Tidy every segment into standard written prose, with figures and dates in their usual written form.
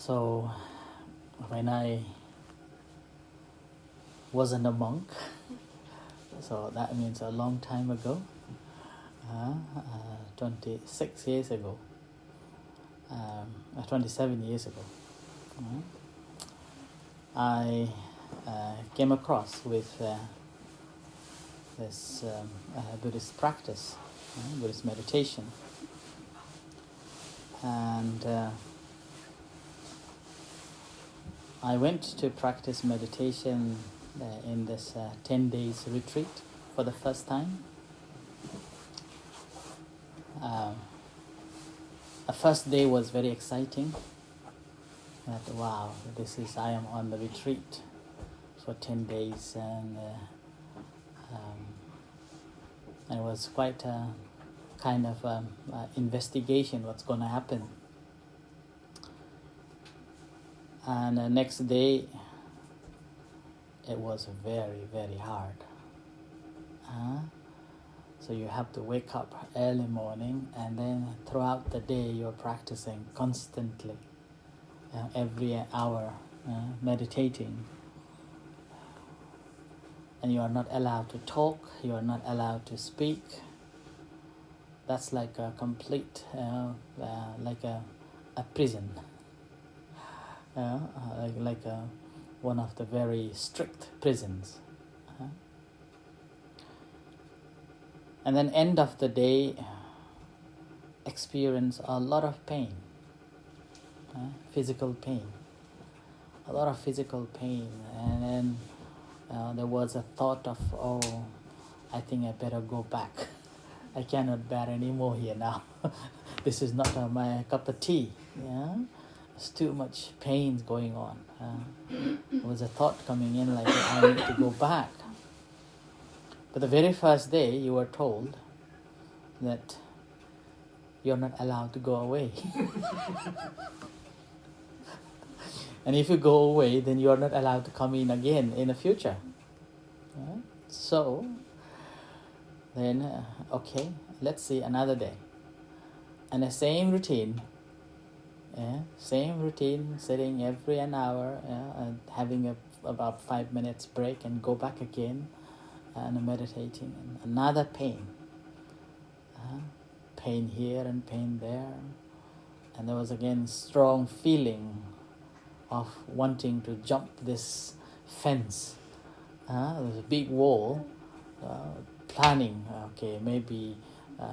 So when I wasn't a monk, so that means a long time ago, 26 years ago, 27 years ago, I came across with this Buddhist practice, Buddhist meditation, and I went to practice meditation in this 10 days retreat for the first time. The first day was very exciting. That wow, I am on the retreat for 10 days, and it was quite a kind of investigation what's going to happen. And the next day, it was very, very hard. So you have to wake up early morning, and then throughout the day you're practicing constantly, every hour meditating. And you are not allowed to talk, you are not allowed to speak. That's like a complete, like a prison. Like one of the very strict prisons. And then end of the day, experience a lot of pain, physical pain, a lot of physical pain. And then there was a thought of, oh, I think I better go back. I cannot bear anymore here now. This is not my cup of tea. There's too much pain going on. There was a thought coming in like, I need to go back. But the very first day you were told that you're not allowed to go away. And if you go away, then you're not allowed to come in again in the future. So then, okay, let's see another day. And the same routine, sitting every an hour, and having about 5 minutes break and go back again. And meditating, and another pain. Pain here and pain there. And there was again strong feeling of wanting to jump this fence. There was a big wall, planning, okay, maybe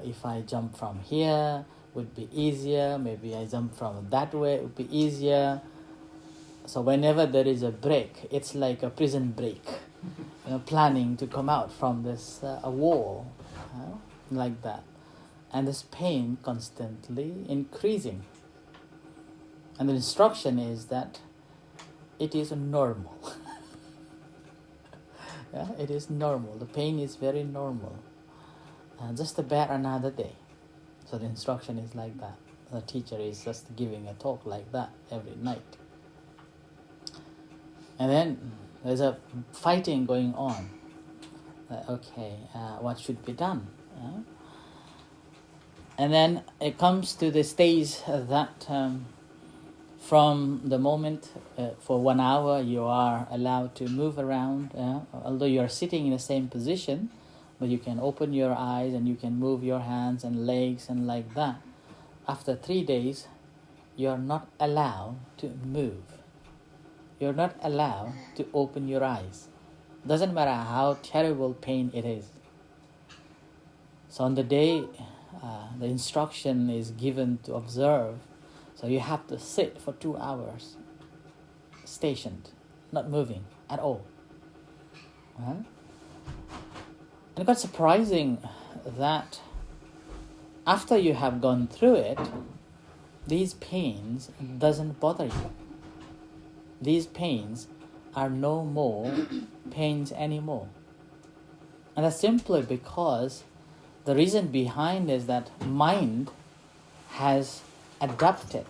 if I jump from here, would be easier. Maybe I jump from that way, it would be easier. So whenever there is a break, it's like a prison break. Planning to come out from this a wall, like that. And this pain constantly increasing. And the instruction is that it is normal. It is normal. The pain is very normal. Just to bear another day. So the instruction is like that. The teacher is just giving a talk like that every night. And then there's a fighting going on. What should be done? And then it comes to the stage that from the moment for 1 hour you are allowed to move around, although you are sitting in the same position, but you can open your eyes and you can move your hands and legs and like that. After 3 days, you are not allowed to move. You're not allowed to open your eyes. Doesn't matter how terrible pain it is. So on the day, the instruction is given to observe. So you have to sit for 2 hours, stationed, not moving at all. And it got surprising that after you have gone through it, these pains doesn't bother you. These pains are no more pains anymore. And that's simply because the reason behind is that mind has adapted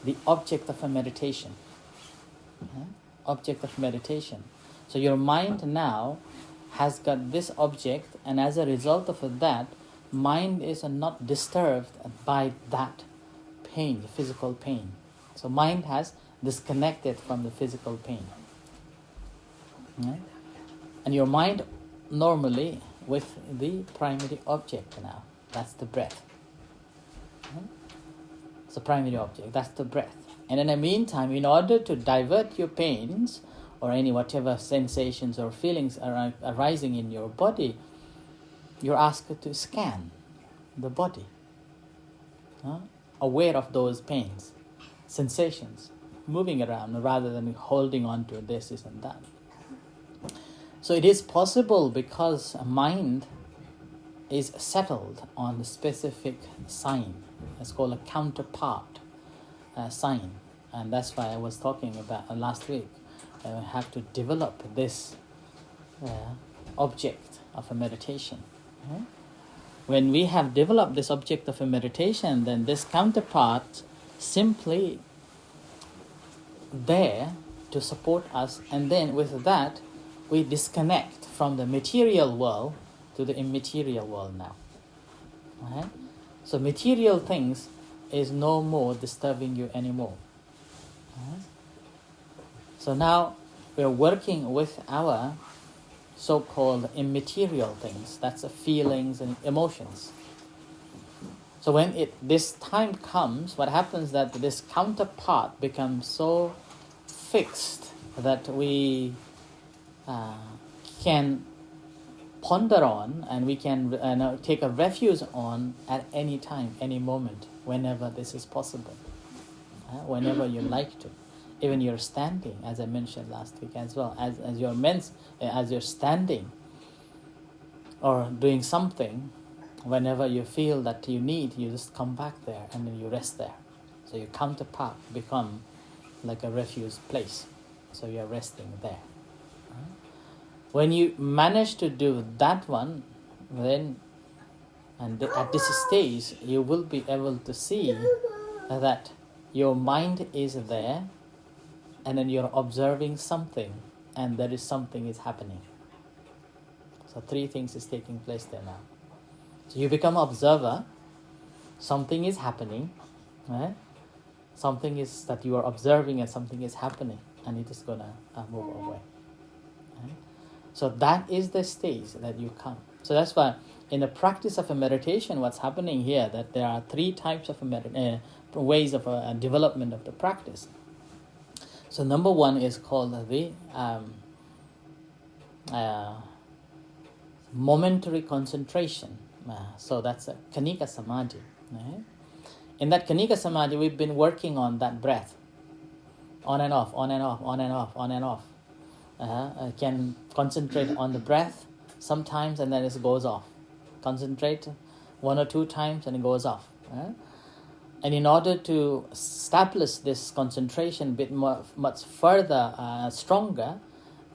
the object of a meditation. Object of meditation. So your mind now has got this object, and as a result of that, mind is not disturbed by that pain, the physical pain. So mind has disconnected from the physical pain. Right? And your mind normally with the primary object now. That's the breath. Right? It's the primary object. That's the breath. And in the meantime, in order to divert your pains or any whatever sensations or feelings are arising in your body, you're asked to scan the body, aware of those pains, sensations, moving around rather than holding on to this and that. So it is possible because a mind is settled on a specific sign. It's called a counterpart sign. And that's why I was talking about last week. I have to develop this object of a meditation. Right? When we have developed this object of a meditation, then this counterpart simply there to support us, and then with that we disconnect from the material world to the immaterial world now. Right? So material things is no more disturbing you anymore. Right? So now we're working with our so-called immaterial things. That's the feelings and emotions. So when this time comes, what happens that this counterpart becomes so fixed that we can ponder on and we can take a refuge on at any time, any moment, whenever this is possible, whenever you like to. Even you're standing, as I mentioned last week as well, as you're standing or doing something, whenever you feel that you need, you just come back there and then you rest there. So your counterpart become like a refuge place. So you're resting there. When you manage to do that one, then at this stage, you will be able to see that your mind is there, and then you're observing something, and there is something is happening. So 3 things is taking place there now. So you become observer, something is happening, right? Something is that you are observing and something is happening, and it is going to move away. Right? So that is the stage that you come. So that's why in the practice of a meditation, what's happening here, that there are 3 types of ways of development of the practice. So number 1 is called the momentary concentration. So that's a Khanika Samadhi. Right? In that Khanika Samadhi, we've been working on that breath. On and off, on and off, on and off, on and off. I can concentrate on the breath sometimes and then it goes off. Concentrate 1 or 2 times and it goes off. And in order to establish this concentration a bit more, much further, stronger,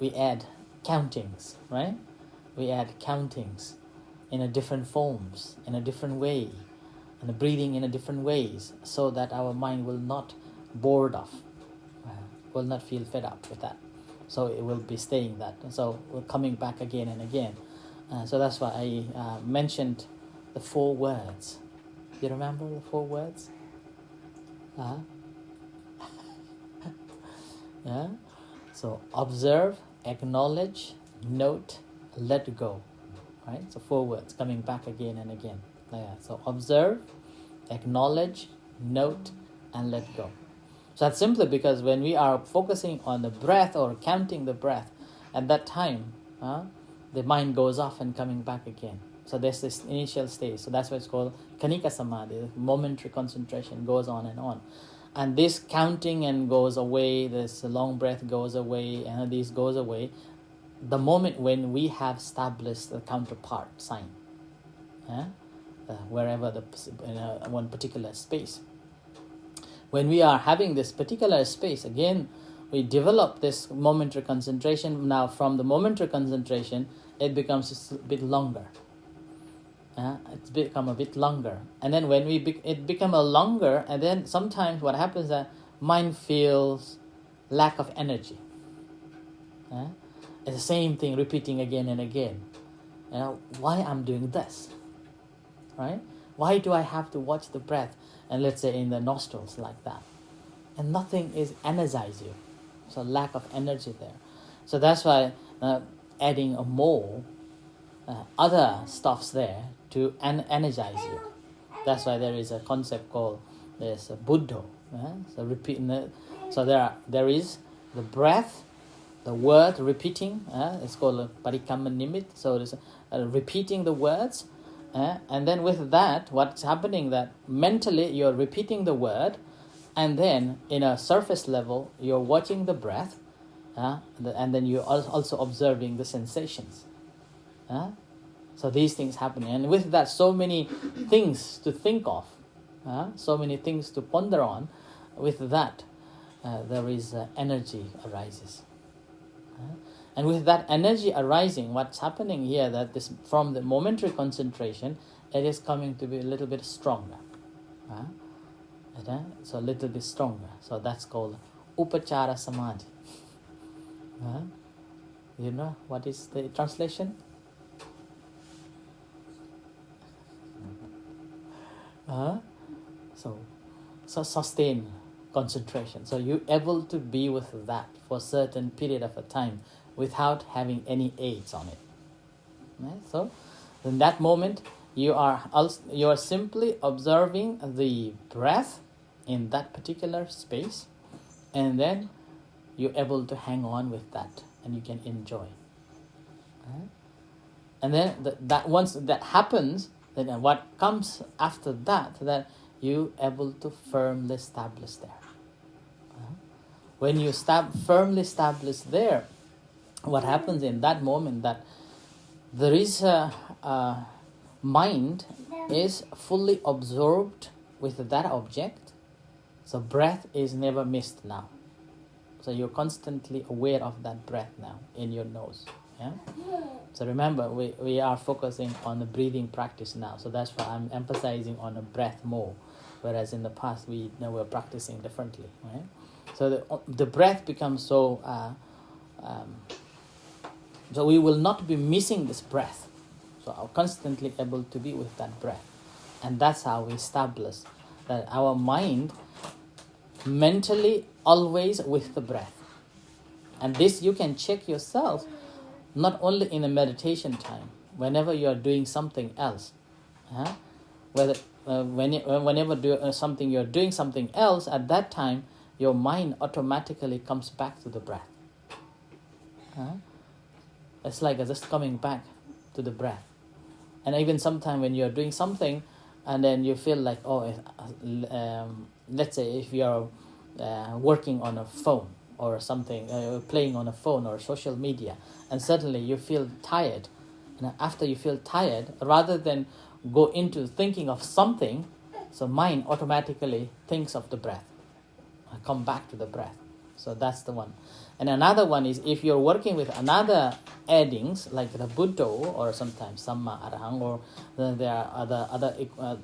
we add countings, right? We add countings in a different forms, in a different way, and the breathing in a different ways, so that our mind will not bored off, will not feel fed up with that. So it will be staying that. So we're coming back again and again. So that's why I mentioned the 4 words. You remember the 4 words? Yeah. So observe, acknowledge, note, let go. Right? So 4 words coming back again and again. Yeah. So observe, acknowledge, note, and let go. So that's simply because when we are focusing on the breath or counting the breath, at that time, the mind goes off and coming back again. So there's this initial stage. So that's why it's called Khanika Samadhi. Momentary concentration goes on. And this counting and goes away, this long breath goes away, and this goes away, the moment when we have established the counterpart sign, wherever in one particular space. When we are having this particular space, again, we develop this momentary concentration. Now from the momentary concentration, it becomes a bit longer. It's become a bit longer. And then when it become a longer, and then sometimes what happens is that mind feels lack of energy. It's the same thing repeating again and again. Why I'm doing this? Right? Why do I have to watch the breath? And let's say in the nostrils like that. and nothing is energize you. So lack of energy there. So that's why adding a more other stuffs there to energize you. That's why there is a concept called this Buddha. So so there is the breath, the word repeating. It's called a parikamma nimit. So it's repeating the words, and then with that, what's happening that mentally you're repeating the word, and then in a surface level you're watching the breath, and then you're also observing the sensations. So these things happen, and with that, so many things to think of, so many things to ponder on. With that, there is energy arises, and with that energy arising, what's happening here that this from the momentary concentration, it is coming to be a little bit stronger. So a little bit stronger. So that's called upachara samadhi. You know what is the translation? So sustain concentration. So you're able to be with that for a certain period of a time without having any aids on it. So in that moment, you are simply observing the breath in that particular space, and then you're able to hang on with that, and you can enjoy. And then that once that happens, then what comes after that you able to firmly establish there. When you firmly establish there, what happens in that moment that there is a mind is fully absorbed with that object. So breath is never missed now. So you're constantly aware of that breath now in your nose. So remember, we are focusing on the breathing practice now. So that's why I'm emphasizing on the breath more, whereas in the past we were practicing differently. Right? So the breath becomes so. So we will not be missing this breath. So I'm constantly able to be with that breath, and that's how we establish that our mind mentally always with the breath. And this you can check yourself. Not only in a meditation time, whenever you are doing something else, whenever you're doing something else, at that time your mind automatically comes back to the breath. It's like just coming back to the breath. And even sometimes when you're doing something, and then you feel like, let's say if you're working on a phone or something, playing on a phone or social media, and suddenly you feel tired. And after you feel tired, rather than go into thinking of something, so mind automatically thinks of the breath. Come back to the breath. So that's the one. And another one is if you're working with another addings like the Buddha or sometimes Samma Arahang, or there are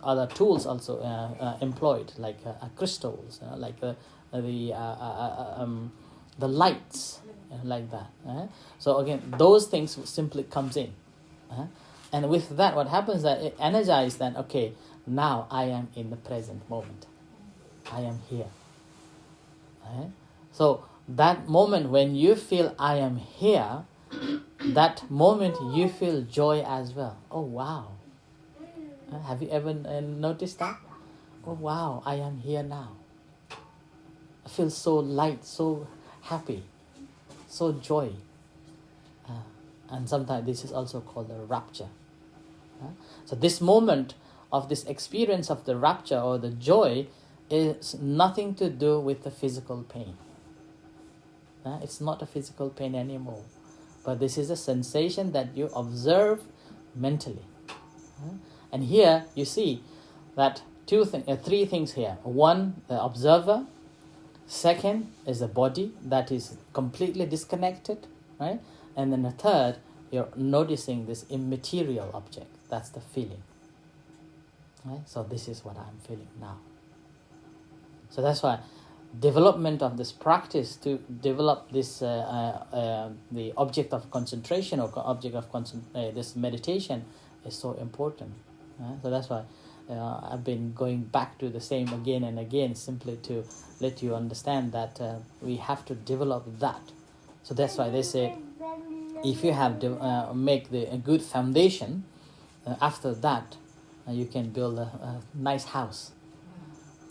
other tools also employed like crystals, like the lights, like that. So again, those things simply comes in, and with that, what happens that it energizes that. Okay, now I am in the present moment. I am here. So that moment when you feel I am here, that moment you feel joy as well. Oh wow! Have you ever noticed that? Oh wow! I am here now. I feel so light, so happy, so joy. And sometimes this is also called a rapture. So this moment of this experience of the rapture or the joy is nothing to do with the physical pain. It's not a physical pain anymore, but this is a sensation that you observe mentally. And here you see that three things here. One, the observer. Second is the body that is completely disconnected, right? And then the third, you're noticing this immaterial object. That's the feeling. Right? So this is what I'm feeling now. So that's why development of this practice to develop this the object of concentration or object of this meditation is so important. So that's why I've been going back to the same again and again simply to let you understand that we have to develop that. So that's why they say if you have make a good foundation, after that you can build a nice house.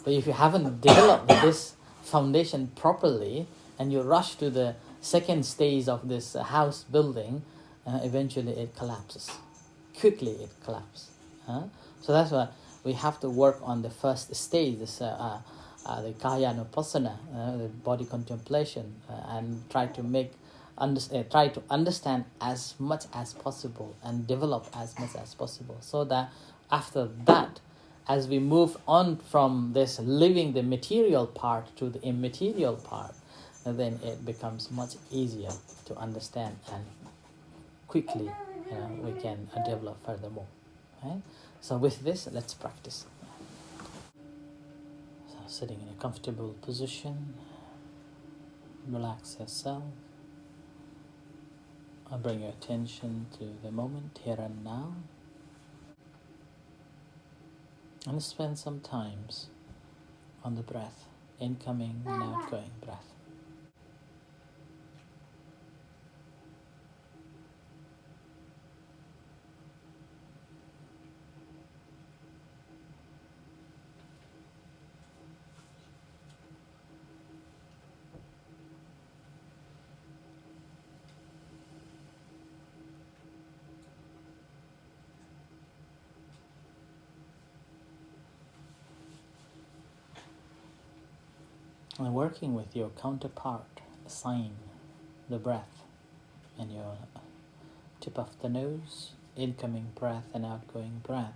But if you haven't developed this foundation properly and you rush to the second stage of this house building, eventually it collapses. Quickly it collapses. So that's why we have to work on the first stage, this, the kaya anupassana, the body contemplation, and try to understand as much as possible and develop as much as possible, so that after that, as we move on from this living the material part to the immaterial part, then it becomes much easier to understand, and quickly we can develop furthermore. Right? So with this, let's practice. So sitting in a comfortable position, relax yourself. I'll bring your attention to the moment, here and now, and spend some times on the breath, incoming and outgoing breath. And working with your counterpart, sign the breath in your tip of the nose, incoming breath and outgoing breath.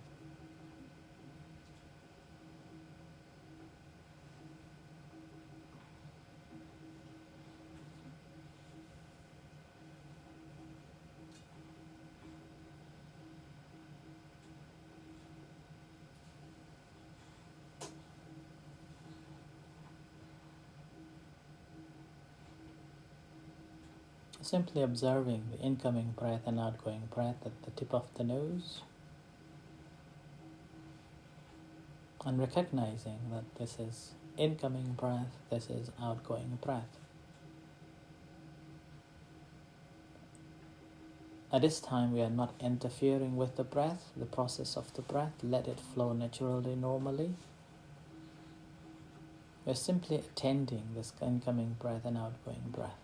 Simply observing the incoming breath and outgoing breath at the tip of the nose, and recognizing that this is incoming breath, this is outgoing breath. At this time, we are not interfering with the breath, the process of the breath. Let it flow naturally, normally. We are simply attending this incoming breath and outgoing breath.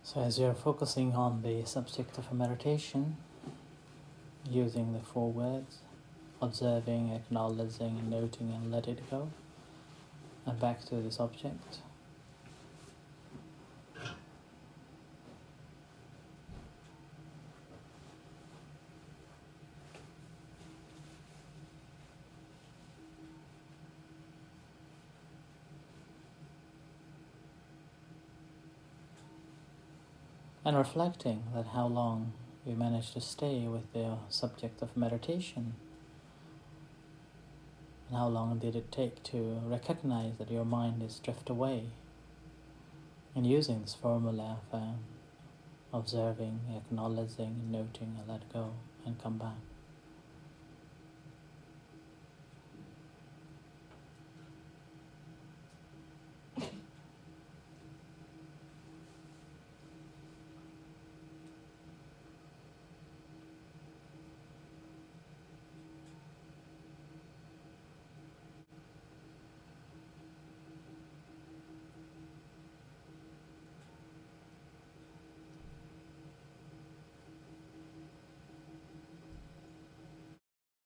So as you're focusing on the subject of a meditation, using the 4 words, observing, acknowledging, noting, and let it go, and back to this object. And reflecting that how long you managed to stay with the subject of meditation, and how long did it take to recognize that your mind is drift away, and using this formula of observing, acknowledging, noting, and let go, and come back.